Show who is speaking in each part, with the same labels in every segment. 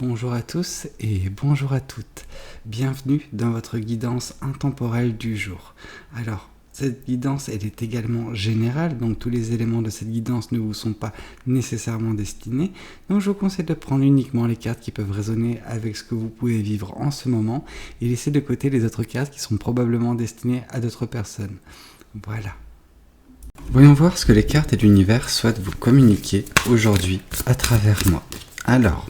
Speaker 1: Bonjour à tous et bonjour à toutes. Bienvenue dans votre guidance intemporelle du jour. Alors, cette guidance, elle est également générale, donc tous les éléments de cette guidance ne vous sont pas nécessairement destinés. Donc je vous conseille de prendre uniquement les cartes qui peuvent résonner avec ce que vous pouvez vivre en ce moment et laisser de côté les autres cartes qui sont probablement destinées à d'autres personnes. Voilà. Voyons voir ce que les cartes et l'univers souhaitent vous communiquer aujourd'hui à travers moi. Alors,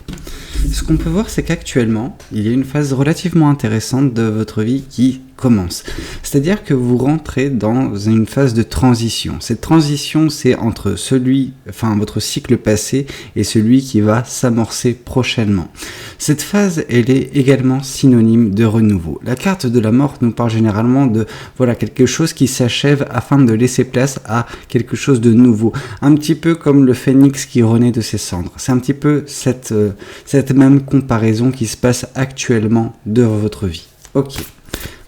Speaker 1: ce qu'on peut voir, c'est qu'actuellement, il y a une phase relativement intéressante de votre vie qui commence. C'est-à-dire que vous rentrez dans une phase de transition. Cette transition, c'est entre votre cycle passé et celui qui va s'amorcer prochainement. Cette phase, elle est également synonyme de renouveau. La carte de la mort nous parle généralement de quelque chose qui s'achève afin de laisser place à quelque chose de nouveau. Un petit peu comme le phénix qui renaît de ses cendres. C'est un petit peu cette même comparaison qui se passe actuellement de votre vie. Ok.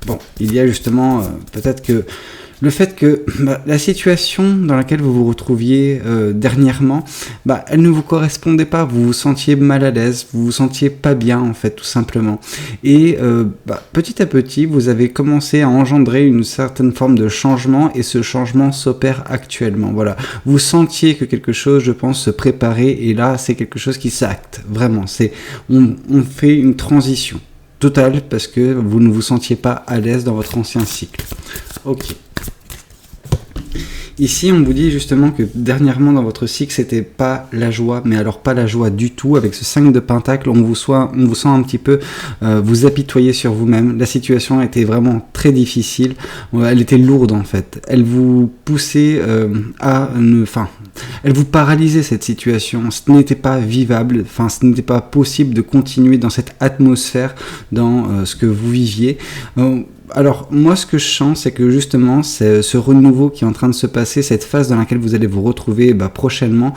Speaker 1: Bon, il y a justement peut-être que le fait que la situation dans laquelle vous vous retrouviez dernièrement, elle ne vous correspondait pas, vous vous sentiez mal à l'aise, vous vous sentiez pas bien en fait tout simplement. Et petit à petit, vous avez commencé à engendrer une certaine forme de changement et ce changement s'opère actuellement. Voilà, vous sentiez que quelque chose, je pense, se préparait et là c'est quelque chose qui s'acte, vraiment. On fait une transition totale parce que vous ne vous sentiez pas à l'aise dans votre ancien cycle. Ok. Ici, on vous dit justement que dernièrement dans votre cycle, c'était pas la joie, mais alors pas la joie du tout. Avec ce 5 de Pentacle, on vous sent un petit peu vous apitoyer sur vous-même. La situation était vraiment très difficile. Elle était lourde en fait. Elle vous poussait elle vous paralysait cette situation. Ce n'était pas vivable. Ce n'était pas possible de continuer dans cette atmosphère, dans ce que vous viviez. Alors, moi, ce que je sens, c'est que justement, c'est ce renouveau qui est en train de se passer, cette phase dans laquelle vous allez vous retrouver prochainement,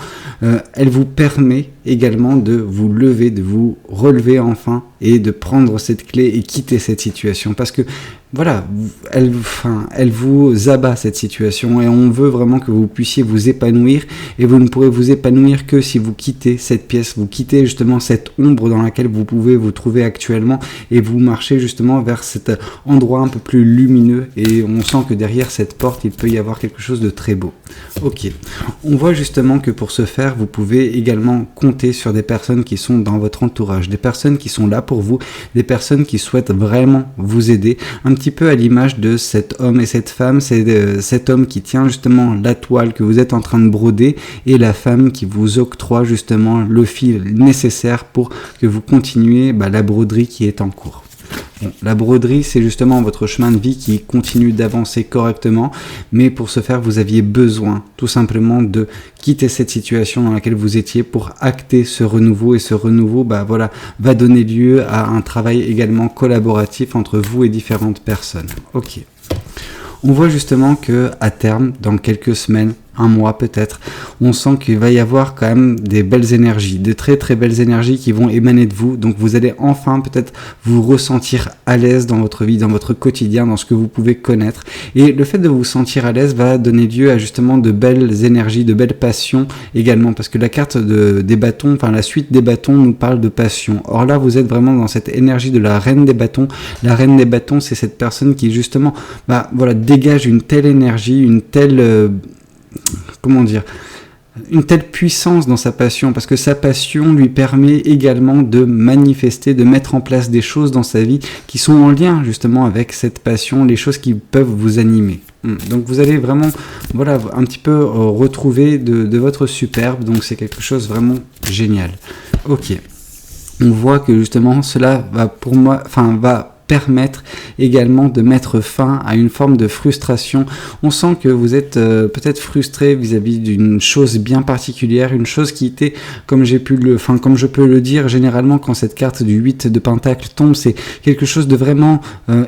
Speaker 1: elle vous permet également de vous lever, de vous relever enfin et de prendre cette clé et quitter cette situation. Parce que, voilà, elle vous abat cette situation et on veut vraiment que vous puissiez vous épanouir et vous ne pourrez vous épanouir que si vous quittez cette pièce, vous quittez justement cette ombre dans laquelle vous pouvez vous trouver actuellement et vous marchez justement vers cet endroit un peu plus lumineux et on sent que derrière cette porte, il peut y avoir quelque chose de très beau. Ok, on voit justement que pour ce faire, vous pouvez également compter sur des personnes qui sont dans votre entourage, des personnes qui sont là pour vous, des personnes qui souhaitent vraiment vous aider, un petit peu à l'image de cet homme et cette femme, c'est cet homme qui tient justement la toile que vous êtes en train de broder et la femme qui vous octroie justement le fil nécessaire pour que vous continuiez la broderie qui est en cours. Bon, la broderie, c'est justement votre chemin de vie qui continue d'avancer correctement, mais pour ce faire, vous aviez besoin tout simplement de quitter cette situation dans laquelle vous étiez pour acter ce renouveau, et ce renouveau va donner lieu à un travail également collaboratif entre vous et différentes personnes. Ok. On voit justement que à terme, dans quelques semaines, un mois peut-être, on sent qu'il va y avoir quand même des belles énergies, de très très belles énergies qui vont émaner de vous, donc vous allez enfin peut-être vous ressentir à l'aise dans votre vie, dans votre quotidien, dans ce que vous pouvez connaître, et le fait de vous sentir à l'aise va donner lieu à justement de belles énergies, de belles passions également, parce que la carte des bâtons, la suite des bâtons nous parle de passion. Or là, vous êtes vraiment dans cette énergie de la reine des bâtons. La reine des bâtons, c'est cette personne qui justement, dégage une telle énergie, une telle puissance dans sa passion, parce que sa passion lui permet également de manifester, de mettre en place des choses dans sa vie qui sont en lien justement avec cette passion, les choses qui peuvent vous animer. Donc vous allez vraiment un petit peu retrouver de votre superbe, donc c'est quelque chose vraiment génial. Ok, on voit que justement cela va permettre également de mettre fin à une forme de frustration. On sent que vous êtes peut-être frustré vis-à-vis d'une chose bien particulière, une chose qui était, comme je peux le dire, généralement quand cette carte du 8 de Pentacle tombe, c'est quelque chose de vraiment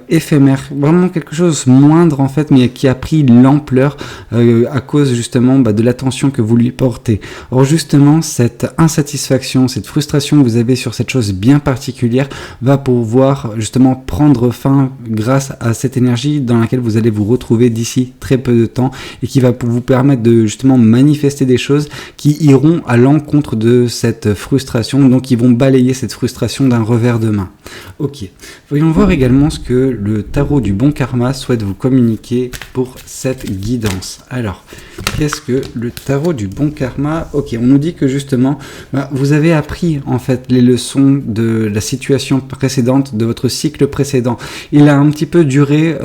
Speaker 1: éphémère, vraiment quelque chose moindre en fait, mais qui a pris l'ampleur à cause justement de l'attention que vous lui portez. Or justement, cette insatisfaction, cette frustration que vous avez sur cette chose bien particulière va pouvoir justement prendre fin grâce à cette énergie dans laquelle vous allez vous retrouver d'ici très peu de temps et qui va vous permettre de justement manifester des choses qui iront à l'encontre de cette frustration, donc qui vont balayer cette frustration d'un revers de main. Ok, voyons voir également ce que le tarot du bon karma souhaite vous communiquer pour cette guidance. Alors, qu'est-ce que le tarot du bon karma? Ok, on nous dit que justement, vous avez appris en fait les leçons de la situation précédente, de votre cycle précédent. Il a un petit peu duré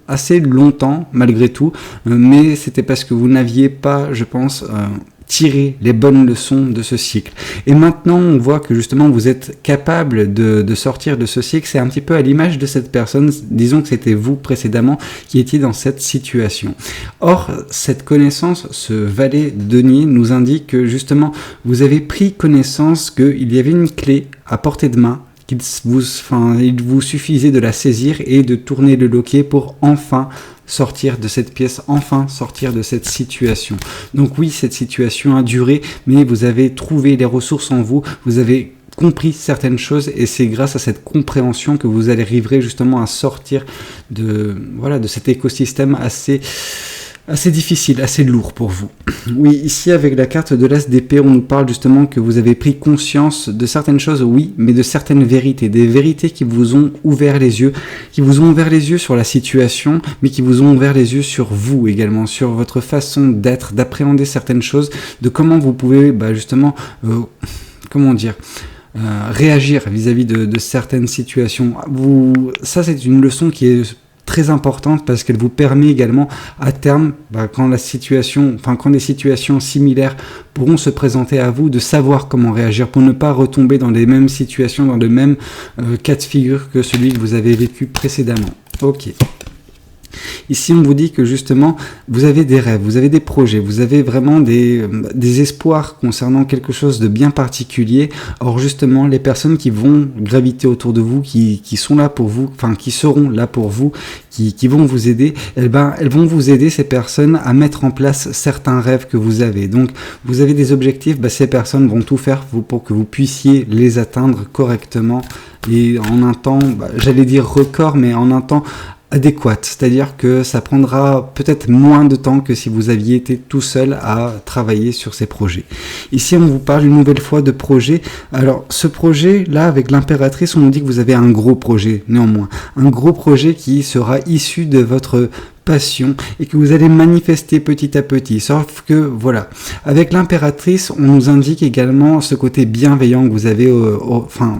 Speaker 1: assez longtemps malgré tout, mais c'était parce que vous n'aviez pas, je pense, tirer les bonnes leçons de ce cycle. Et maintenant, on voit que justement, vous êtes capable de sortir de ce cycle. C'est un petit peu à l'image de cette personne, disons que c'était vous précédemment qui étiez dans cette situation. Or, cette connaissance, ce valet denier nous indique que justement, vous avez pris connaissance qu'il y avait une clé à portée de main, il vous suffisait de la saisir et de tourner le loquet pour enfin sortir de cette pièce, enfin sortir de cette situation. Donc oui, cette situation a duré, mais vous avez trouvé les ressources en vous, vous avez compris certaines choses et c'est grâce à cette compréhension que vous arriverez justement à sortir de cet écosystème assez difficile, assez lourd pour vous. Oui, ici avec la carte de l'As d'épée, on nous parle justement que vous avez pris conscience de certaines choses, oui, mais de certaines vérités, des vérités qui vous ont ouvert les yeux, sur la situation, mais qui vous ont ouvert les yeux sur vous également, sur votre façon d'être, d'appréhender certaines choses, de comment vous pouvez justement, réagir vis-à-dis de certaines situations. Ça c'est une leçon qui est très importante parce qu'elle vous permet également à terme, quand des situations similaires pourront se présenter à vous, de savoir comment réagir pour ne pas retomber dans les mêmes situations, dans le même cas de figure que celui que vous avez vécu précédemment. Ok. Ici, on vous dit que justement, vous avez des rêves, vous avez des projets, vous avez vraiment des espoirs concernant quelque chose de bien particulier. Or, justement, les personnes qui vont graviter autour de vous, qui sont là pour vous, qui seront là pour vous, qui vont vous aider, elles vont vous aider, ces personnes, à mettre en place certains rêves que vous avez. Donc, vous avez des objectifs, ces personnes vont tout faire pour que vous puissiez les atteindre correctement et en un temps, j'allais dire record, mais en un temps adéquate, c'est-à-dire que ça prendra peut-être moins de temps que si vous aviez été tout seul à travailler sur ces projets. Ici, on vous parle une nouvelle fois de projet. Alors, ce projet-là, avec l'impératrice, on nous dit que vous avez un gros projet, néanmoins. Un gros projet qui sera issu de votre passion et que vous allez manifester petit à petit. Sauf que, voilà, avec l'impératrice, on nous indique également ce côté bienveillant que vous avez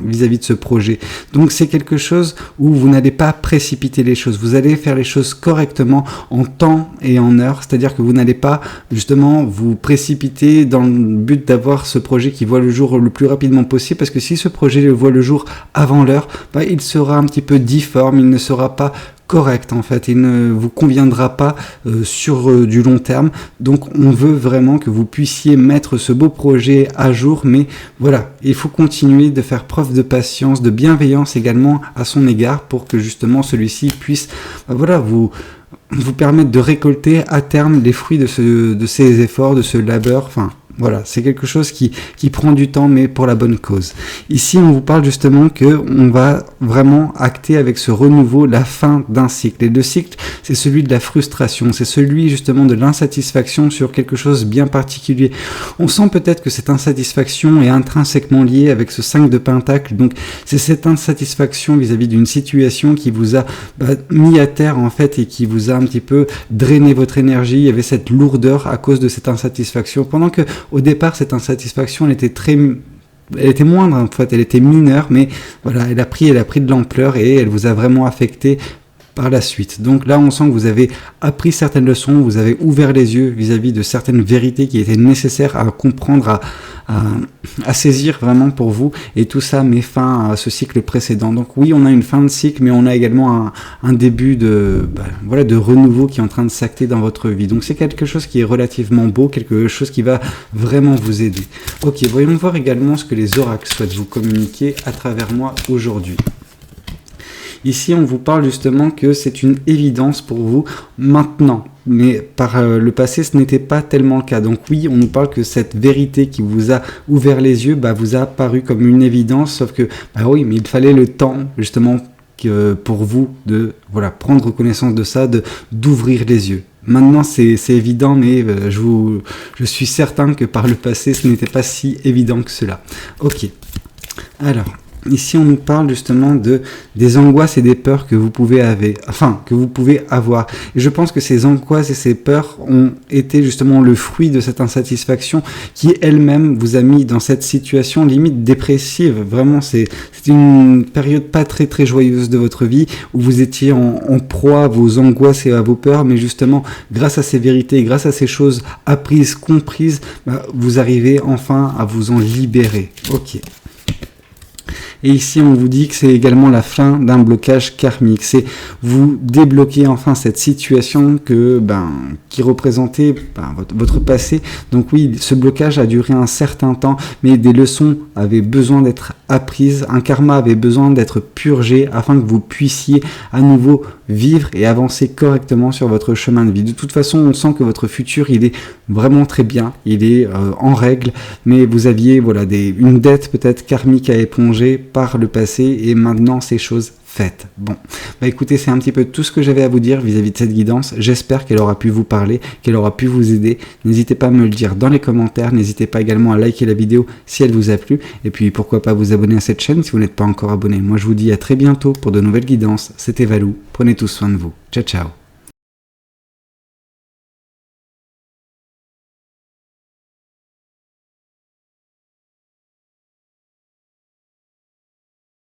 Speaker 1: vis-à-vis de ce projet. Donc, c'est quelque chose où vous n'allez pas précipiter les choses. Vous allez faire les choses correctement en temps et en heure. C'est-à-dire que vous n'allez pas, justement, vous précipiter dans le but d'avoir ce projet qui voit le jour le plus rapidement possible. Parce que si ce projet voit le jour avant l'heure, il sera un petit peu difforme, il ne sera pas correct en fait, il ne vous conviendra pas sur du long terme. Donc on veut vraiment que vous puissiez mettre ce beau projet à jour, mais voilà, il faut continuer de faire preuve de patience, de bienveillance également à son égard pour que justement celui-ci puisse vous permettre de récolter à terme les fruits de ces efforts, de ce labeur, voilà, c'est quelque chose qui prend du temps, mais pour la bonne cause. Ici, on vous parle justement qu'on va vraiment acter avec ce renouveau la fin d'un cycle. Et le cycle, c'est celui de la frustration, c'est celui justement de l'insatisfaction sur quelque chose bien particulier. On sent peut-être que cette insatisfaction est intrinsèquement liée avec ce 5 de Pentacle. Donc, c'est cette insatisfaction vis-à-vis d'une situation qui vous a mis à terre en fait et qui vous a un petit peu drainé votre énergie. Il y avait cette lourdeur à cause de cette insatisfaction. Pendant que au départ, cette insatisfaction, elle était moindre en fait, elle était mineure, mais voilà, elle a pris de l'ampleur et elle vous a vraiment affecté par la suite. Donc là, on sent que vous avez appris certaines leçons, vous avez ouvert les yeux vis-à-vis de certaines vérités qui étaient nécessaires à comprendre, à saisir vraiment pour vous, et tout ça met fin à ce cycle précédent. Donc oui, on a une fin de cycle, mais on a également un début de renouveau qui est en train de s'acter dans votre vie. Donc c'est quelque chose qui est relativement beau, quelque chose qui va vraiment vous aider. Ok, voyons voir également ce que les oracles souhaitent vous communiquer à travers moi aujourd'hui. Ici, on vous parle justement que c'est une évidence pour vous maintenant, mais par le passé, ce n'était pas tellement le cas. Donc oui, on nous parle que cette vérité qui vous a ouvert les yeux, vous a paru comme une évidence, sauf que, oui, mais il fallait le temps, justement, pour vous de voilà, prendre connaissance de ça, d'ouvrir les yeux. Maintenant, c'est évident, mais je suis certain que par le passé, ce n'était pas si évident que cela. Ok. Alors, ici, on nous parle justement des angoisses et des peurs que vous pouvez avoir. Et je pense que ces angoisses et ces peurs ont été justement le fruit de cette insatisfaction qui elle-même vous a mis dans cette situation limite dépressive. Vraiment, c'est une période pas très très joyeuse de votre vie où vous étiez en proie à vos angoisses et à vos peurs, mais justement, grâce à ces vérités, grâce à ces choses apprises, comprises, vous arrivez enfin à vous en libérer. Ok. Et ici, on vous dit que c'est également la fin d'un blocage karmique. C'est vous débloquer enfin cette situation qui représentait votre passé. Donc oui, ce blocage a duré un certain temps, mais des leçons avaient besoin d'être apprises. Un karma avait besoin d'être purgé afin que vous puissiez à nouveau vivre et avancer correctement sur votre chemin de vie. De toute façon, on sent que votre futur, il est vraiment très bien. Il est en règle, mais vous aviez une dette peut-être karmique à éponger par le passé et maintenant ces choses faites. Bon, écoutez, c'est un petit peu tout ce que j'avais à vous dire vis-à-vis de cette guidance. J'espère qu'elle aura pu vous parler, qu'elle aura pu vous aider. N'hésitez pas à me le dire dans les commentaires, n'hésitez pas également à liker la vidéo si elle vous a plu et puis pourquoi pas vous abonner à cette chaîne si vous n'êtes pas encore abonné. Moi je vous dis à très bientôt pour de nouvelles guidances. C'était Valou, prenez tous soin de vous. Ciao ciao.